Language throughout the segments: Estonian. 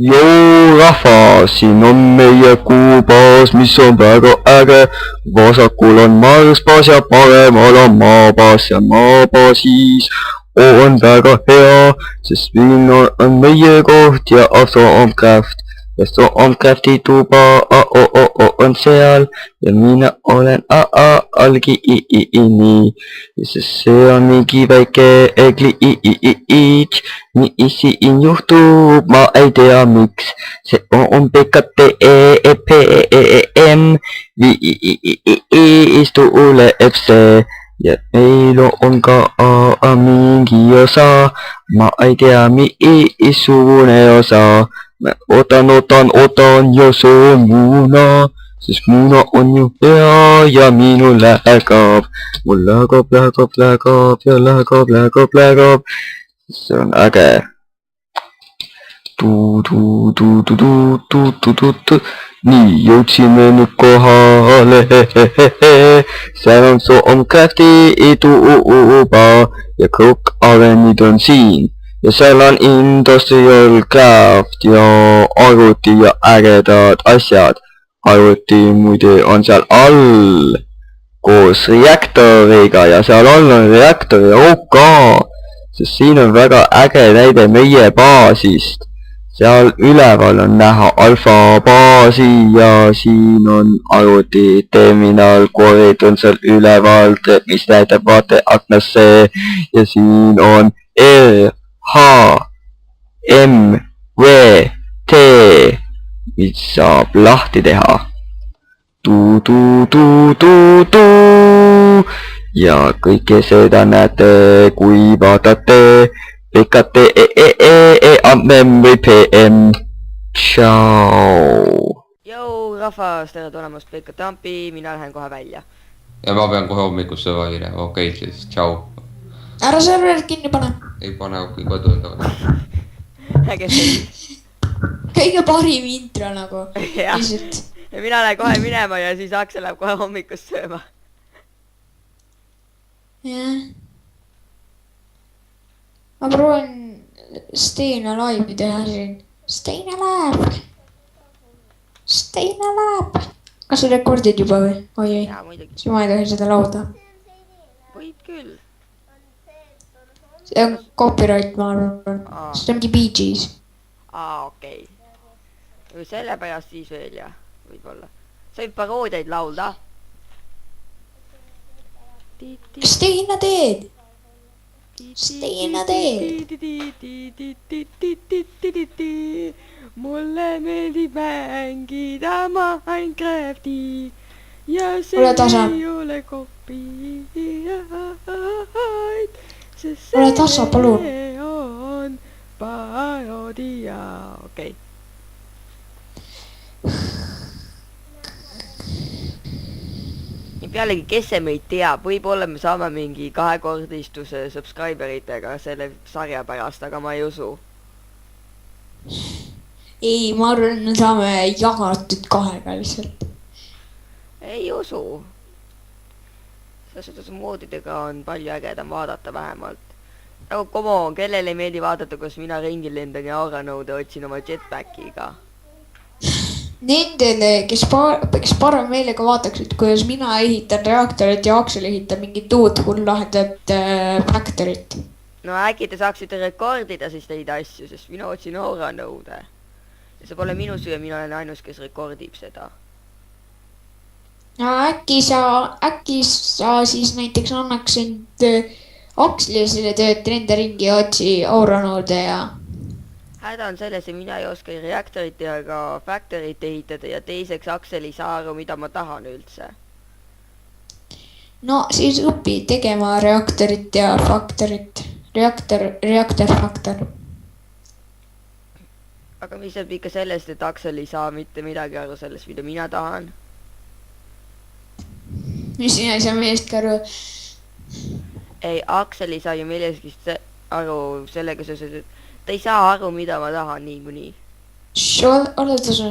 Joo rahvas, siin on meie kuubaas, mis on väga äge. Vasakul on Marsbaas ja paremal on Maabaas ja Maabaasis on väga hea, sest siin on meie koht ja Aso on Craft. Ja Aso on Crafti tuba, on seal ja mina olen algi nii. Sest see on mingi väike glitch, nii siin juhtub, ma ei tea miks. See on PKTEPM, viis tuleb see ja meil on ka mingi osa, ma ei tea missugune osa. Ma ootan ja söön muna, sest muna on ju hea ja minul läheb. Mul läheb ja läheb. See on äge. Nii, jõudsime nüüd kohale. Seal on Soomcrafti tuba ja kõik arenid on siin. Ja seal on Industrial Craft ja arvuti ja ägedad asjad. Arvuti muide on seal all koos reaktoriga ja seal all on reaktori OK. Sest siin on väga äge näide meie baasist. Seal üleval on näha alfa baasi ja siin on arvuti terminal, korid on seal üleval, mis näitab vaateaknasse ja siin on RHMVT, mis saab lahti teha. Ja kõike seda näete, kui vaatate PKTEPM. Tšau. Jou rahvas, tere tulemast PKTampi, mina lähen kohe välja. Ja ma pean kohe hommikusse valima, okei siis, tšau. Ära serverit kinni pane. Ei pane okei kodu endale. Äge see. Kõige parim intro nagu. Ja mina lähen kohe minema ja siis Aksel läheb kohe hommikust sööma. Jah. Ma proovin Steina laivi teha siin. Steina läheb. Kas sa rekordid juba või? Oi. Jaa, muidugi. Siis ma ei tohi seda lauda. Võid küll. See on copyright, ma arvan. See ongi Bee Gees. Okei. Või sellepärast siis veel ja võib-olla. Sa võid paroodiaid laulda. Steina teed. Mulle meeldib mängida Minecrafti ja see ei ole copyright, sest see on paroodia. Okei. Pealegi, kes see meid teab, võib-olla me saame mingi kahekordistuse subscriberitega selle sarja pärast, aga ma ei usu. Ei, ma arvan, me saame jagatud 2-ga lihtsalt. Ei usu. Selles moodidega on palju ägedam vaadata vähemalt. Nagu come on, kellele ei meeldi vaadata, kus mina ringi lendan ja auranõude otsin oma jetpackiga. Nendele, kes parem meelega vaataksid, kuidas mina ehitan reaktorit ja Aksel ehitab mingit uut hullahedat factorit. No äkki te saaksite rekordida siis neid asju, sest mina otsin auranõude. Ja see pole minu süü, mina olen ainus, kes rekordib seda. No äkki sa siis näiteks annaksid Akslile selle tööd nende ringi ja otsi auranõude ja... Häda on selles, et mina ei oska reaktorit teha ega factorit ehitada ja teiseks Aksel ei saa aru, mida ma tahan üldse. No siis õpi tegema reaktorit ja factorit. Reaktor. Aga mis saab ikka sellest, et Aksel ei saa mitte midagi aru sellest, mida mina tahan? Mis sina ei saa millestki aru? Ei, Aksel ei saa ju millestki aru sellega seoses, et ta ei saa aru, mida ma tahan niikuinii. Oled sa?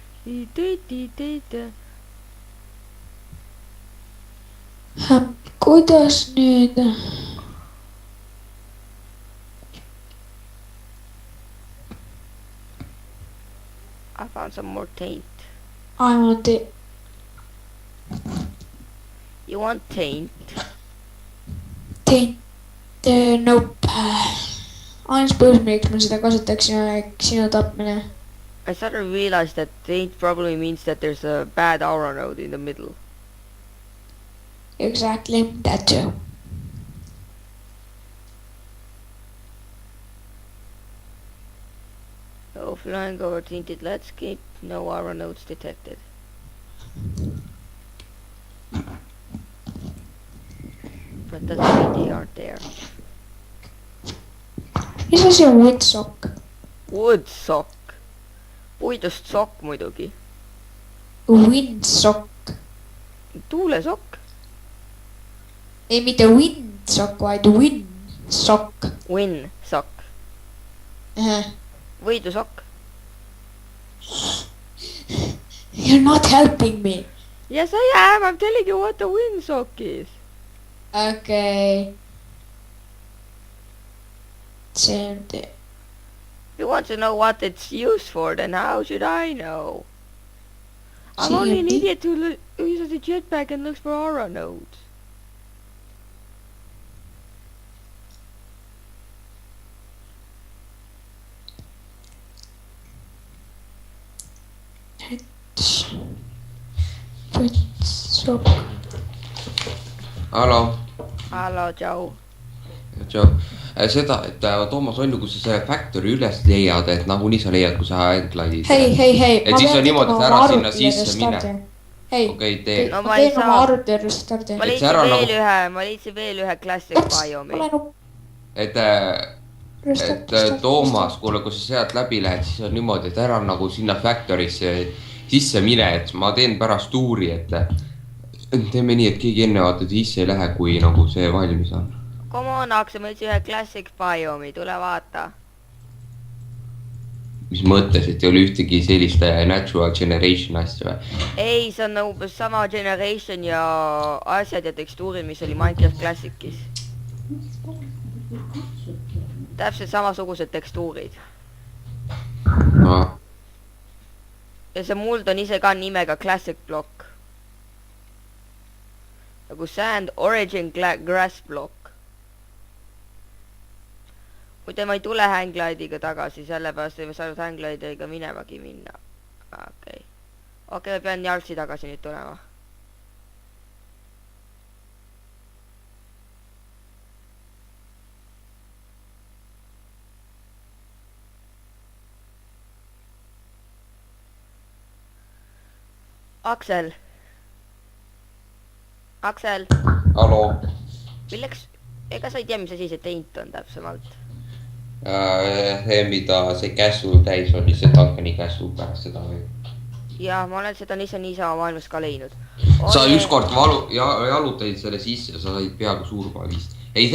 kuidas nüüd? I found some more taint. I want it. You want taint? Taint. Nope. Ainus põhjus, miks ma seda kasutaks, sinu tapmine. I suddenly realized that taint probably means that there's a bad aura node in the middle. Exactly, that too. So flying over tainted landscape, no aura nodes detected. But doesn't mean they aren't there. Mis asi on woodsock? Woodsock. Puidust sokk muidugi. Windsock. Tuulesokk. Ei, mitte windsock, vaid windsock. Windsokk. Võidusokk. You're not helping me. Yes, I am. I'm telling you what a windsock is. Okay. See on tee. If you want to know what it's used for, then how should I know? I'm See only on an tee. idiot who uses a jetpack and looks for aura nodes. Windsock. hallo . Hallo, tšau. seda , et Toomas on ju , kui sa selle Factory üles leiad , et nagunii sa leiad , kui sa hanglaidid . Hei. Et siis on niimoodi, et ära sinna sisse mine. Hei, okei , tee . No ma ma ei teen oma saa. arvuti restardi. Ma Et leidsin see ära veel nagu- ma leidsin veel ühe classic biomi. ole nupp. et Toomas , kuule , kui sa sealt läbi lähed , siis on niimoodi , et ära nagu sinna Factory'sse sisse mine , et ma teen pärast tuuri , et teeme nii , et keegi enne vaata sisse ei lähe , kui nagu see valmis on . Come on, Aks, ma leidsin ühe classic biomi, tule vaata. mis mõttes , et ei ole ühtegi sellist natural generation asja või ? Ei, see on umbes sama generation ja asjad ja tekstuurid, mis oli Minecraft Classicis. Täpselt samasugused tekstuurid. noh , Ja see muld on ise ka nimega Classic Block. Nagu Sand Origin Grass Block. Muide ma ei tule hangglide'iga tagasi, sellepärast ei saanud hangglide'iga minemagi minna. Okei, ma pean Jartsi tagasi nüüd tulema. Aksel. Aksel, hallo . milleks, ega sa ei tea, mis asi see teint on täpsemalt? see , mida see käsu täis oli , see Duncani käsu pärast seda või ? Jah, ma olen seda niisama maailmas ka leidnud. sa ükskord jalutasid selle sisse ja sa said peaaegu surma vist . ei ,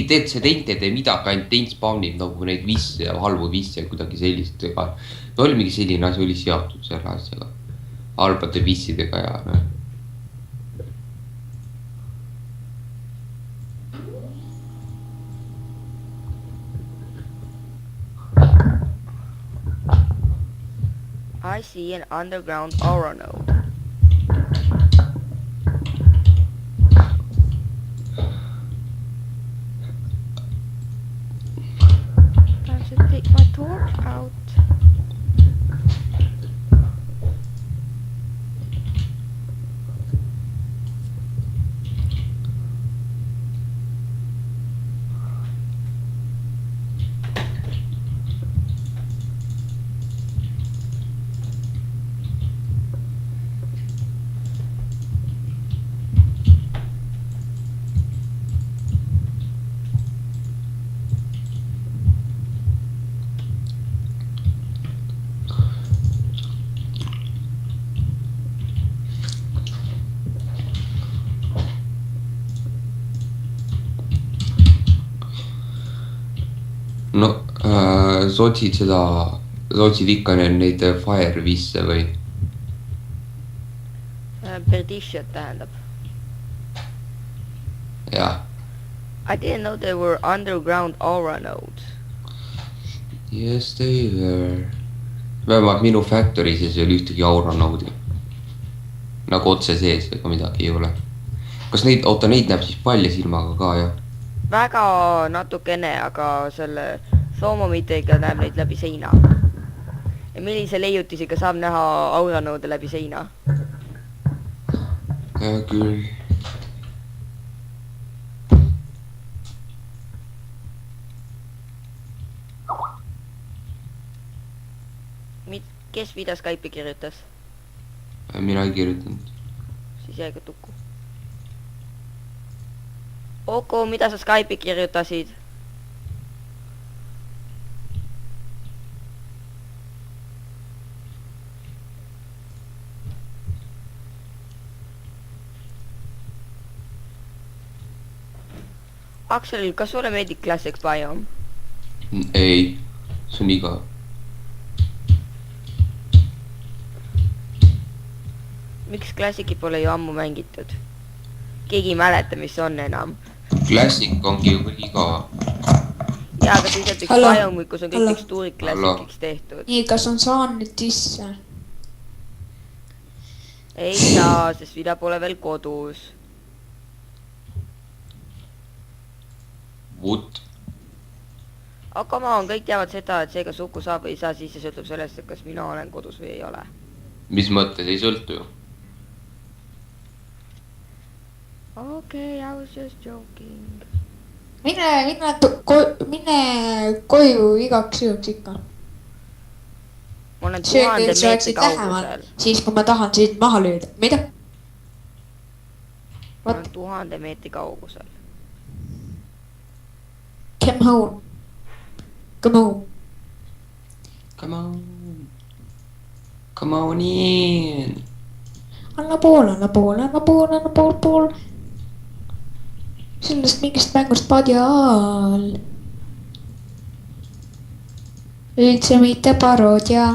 teed see teint ei tee midagi , ainult teint spawnib nagu neid visse ja halbu visse ja kuidagi sellist , ega no oli mingi selline asi oli seotud selle asjaga . halbade vissidega ja noh . I see an underground aura node. I should take my torch out. Sa otsid ikka neid Firewisse või? Perdition tähendab. Jah. I didn't know there were underground aura nodes. Yes, they were. Vähemalt minu factory sees ei ole ühtegi aura node'i. Nagu otse sees, ega midagi ei ole. Kas neid näeb siis palja silmaga ka, jah? Väga natukene, aga selle soomomitega näeb neid läbi seina. Ja millise leiutisega saab näha aura node läbi seina? Küll. Kes mida Skype'i kirjutas? Mina ei kirjutanud. Siis jäi ka tukku. Oko, mida sa Skype'i kirjutasid? Aksel, kas sulle meeldib Classic Biome? Ei, see on igav. Miks Classic'i pole ju ammu mängitud? Keegi ei mäleta, mis on enam. Classic ongi ju küll igava. Jaa, aga siis näiteks Hallo. Biome, kus on kõik Hallo. tekstuurid Classic'iks tehtud. nii, kas on saanud sisse? Ei saa, sest Vida pole veel kodus. What? Aga come on, kõik teavad seda, et see kas Uku saab või ei saa, siis see sõltub sellest, et kas mina olen kodus või ei ole. Mis mõttes ei sõltu ju? Okay, I was just joking. Mine koju igaks juhuks ikka. Ma olen See 1000 sa meetri oleksid lähemal, kaugusel. siis kui ma tahan sind maha lüüda. Mida? Ma olen 1000 meetri kaugusel. Come home. Come home. Come on. Come on in. Anna pool. Sellest mingist mängust padjal. Üldse mitte paroodia.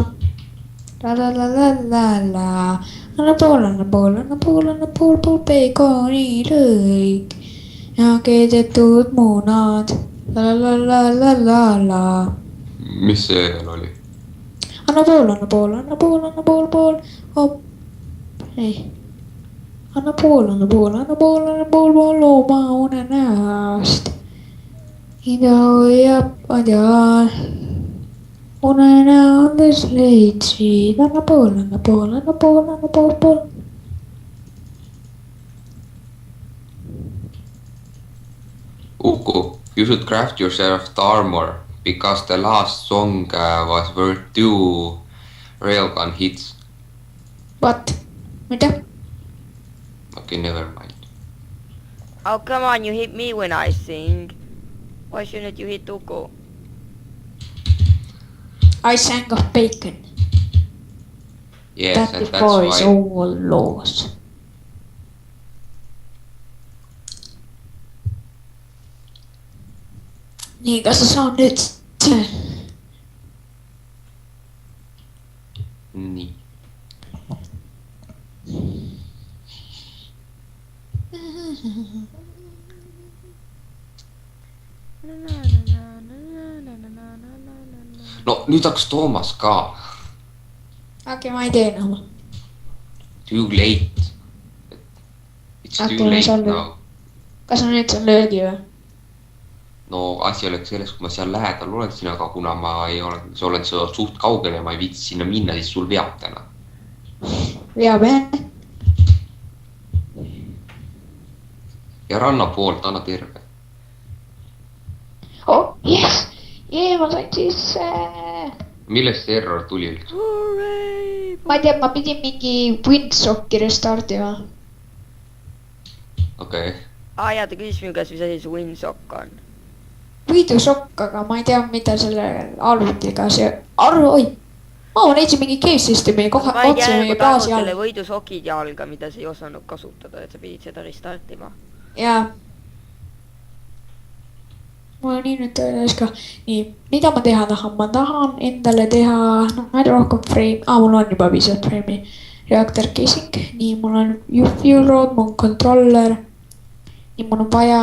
La. Anna pool peekonilõik. Ja keedetud munad. La. Mis see veel oli? Anna pool. Hopp. Ei. Anna pool looma unenäost. Ida hoiab padjal. Unenäodes leidsid. Anna pool. Uku, you should craft yourself the armor because the last song was worth 2 railgun hits. What? Mida? Okay, never mind. Oh, come on, you hit me when I sing. Why shouldn't you hit Uku? I sang of bacon. Yes, That and that's defies why. all laws. Nii, kas sa saan nüüd? Nii. No nüüd hakkas Toomas ka. Okei, ma ei tee enam. Too late. It's Okei, too ma late saan now. Kas ma nüüd saan löögi või? No asi oleks selles, kui ma seal lähedal oleksin, aga kuna ma ei ole, sa oled suht kaugel ja ma ei viitsi sinna minna, siis sul veab täna. Veab, jah? Ja ranna poolt, anna terve. Oh, yes! Jee, ma sain sisse! Millest see error tuli üldse? Hooray! Ma ei tea, ma pidin mingi Windsocki restartima. Okei. Jaa, ta küsis minu käest, mis asi see Windsock on. Võidusokk, aga ma ei tea, mida selle arvutiga see... Oi! Ma leidsin mingi case systemi kohe Ma ei otse tea, meie nagu baasi selle all. võidusokid jalga, mida sa ei osanud kasutada, et sa pidid seda restartima. Jaa. ma nii nüüd öeldes ka, nii, mida ma teha tahan, ma tahan endale teha, noh, palju rohkem frame, mul on juba piisavalt frame'i. Reactor casing, nii, mul on fuel rod, mul on controller. nii, mul on vaja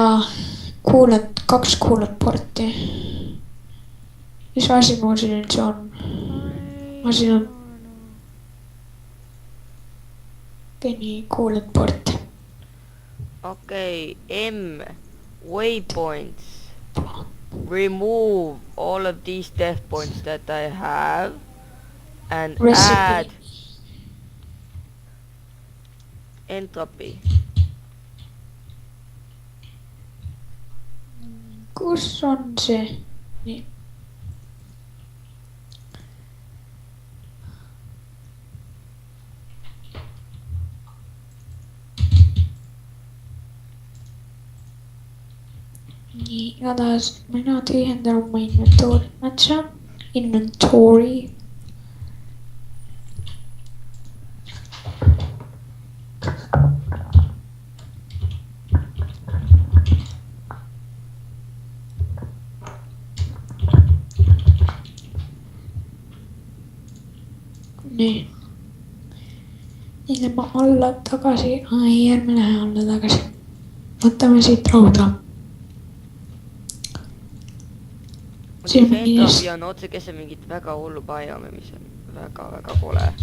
coolant, 2 coolant porti. mis asi mul siin üldse on? ma siin on. nii, coolant port. okei, M, waypoints. Remove all of these death points that I have and Recipe. add entropy. kus on see? nii. nii, igatahes mina tühjendan oma inventory, otsa, inventory. nii. Lähme alla tagasi, ei ärme lähe alla tagasi. võtame siit rauda. see entropy on otsekese mingit väga hullu biomi, mis on väga-väga kole.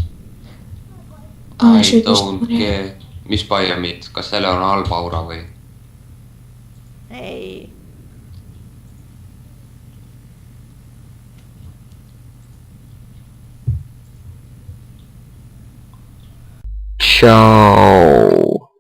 I don't care. mis biomid, kas selle on halb aura või? ei. Tšau.